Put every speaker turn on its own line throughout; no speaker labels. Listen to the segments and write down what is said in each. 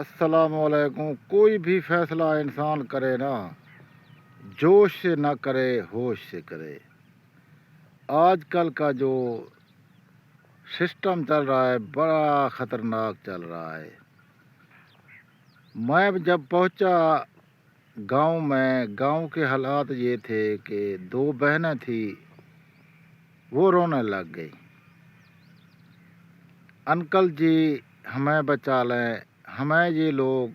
अस्सलाम वालेकुम। कोई भी फैसला इंसान करे ना, जोश से ना करे, होश से करे। आजकल का जो सिस्टम चल रहा है बड़ा ख़तरनाक चल रहा है। मैं जब पहुंचा गांव में, गांव के हालात ये थे कि दो बहनें थी, वो रोने लग गई। अंकल जी हमें बचा लें, हमें ये लोग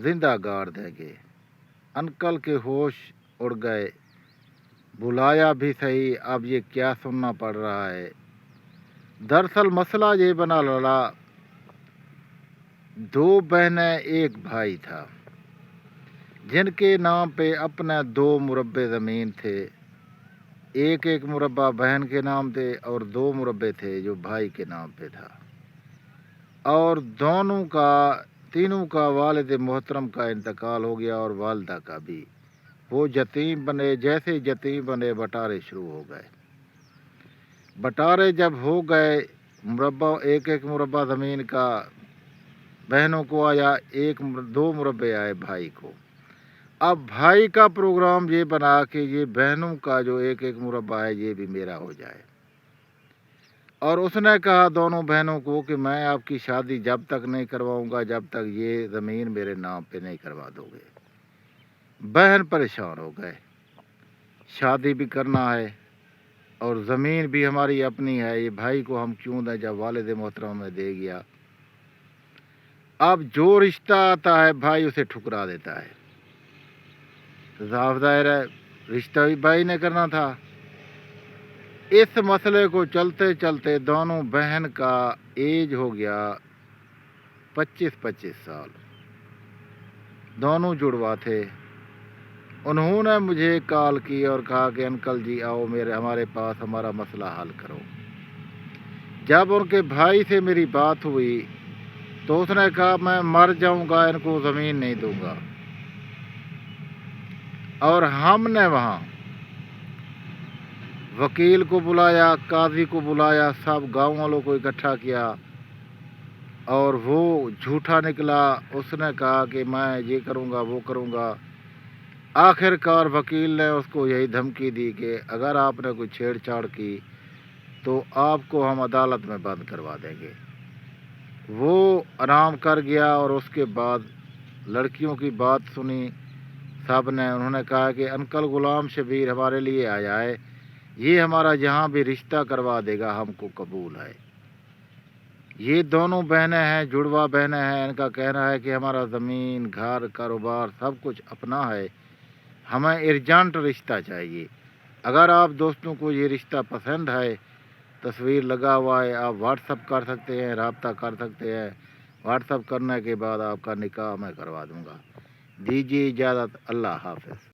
जिंदा गाड़ देंगे। अंकल के होश उड़ गए। बुलाया भी सही, अब ये क्या सुनना पड़ रहा है। दरअसल मसला ये बना लड़ा, दो बहनें एक भाई था, जिनके नाम पे अपने 2 मुरब्बे ज़मीन थे। एक एक मुरब्बा बहन के नाम थे और 2 मुरब्बे थे जो भाई के नाम पे था। और तीनों का वालिद मोहतरम का इंतकाल हो गया और वालदा का भी। वो यतीम बने। जैसे यतीम बने, बटारे शुरू हो गए। बटारे जब हो गए, एक एक मुरब्बा ज़मीन का बहनों को आया, 2 मुरब्बे आए भाई को। अब भाई का प्रोग्राम ये बना कि ये बहनों का जो एक एक मुरब्बा है ये भी मेरा हो जाए। और उसने कहा दोनों बहनों को कि मैं आपकी शादी जब तक नहीं करवाऊंगा जब तक ये ज़मीन मेरे नाम पे नहीं करवा दोगे। बहन परेशान हो गए, शादी भी करना है और ज़मीन भी हमारी अपनी है, ये भाई को हम क्यों दें जब वालिद मोहतरम में दे गया। अब जो रिश्ता आता है भाई उसे ठुकरा देता है। साफ ज़ाहिर है रिश्ता भी भाई ने करना था। इस मसले को चलते चलते दोनों बहन का एज हो गया 25-25 साल। दोनों जुड़वा थे। उन्होंने मुझे कॉल की और कहा कि अंकल जी आओ हमारे पास, हमारा मसला हल करो। जब उनके भाई से मेरी बात हुई तो उसने कहा मैं मर जाऊंगा, इनको ज़मीन नहीं दूंगा। और हमने वहाँ वकील को बुलाया, काजी को बुलाया, सब गाँव वालों को इकट्ठा किया और वो झूठा निकला। उसने कहा कि मैं ये करूँगा वो करूँगा। आखिरकार वकील ने उसको यही धमकी दी कि अगर आपने कोई छेड़छाड़ की तो आपको हम अदालत में बंद करवा देंगे। वो आराम कर गया और उसके बाद लड़कियों की बात सुनी सब ने। उन्होंने कहा कि अंकल गुलाम शबीर हमारे लिए आया है, ये हमारा जहाँ भी रिश्ता करवा देगा, हमको कबूल है। ये दोनों बहनें हैं, जुड़वा बहनें हैं। इनका कहना है कि हमारा ज़मीन, घर, कारोबार सब कुछ अपना है, हमें अर्जेंट रिश्ता चाहिए। अगर आप दोस्तों को ये रिश्ता पसंद है, तस्वीर लगा हुआ है, आप व्हाट्सअप कर सकते हैं, रब्ता कर सकते हैं। व्हाट्सअप करने के बाद आपका निकाह मैं करवा दूँगा। दीजिए इजाज़त। अल्लाह हाफ़िज़।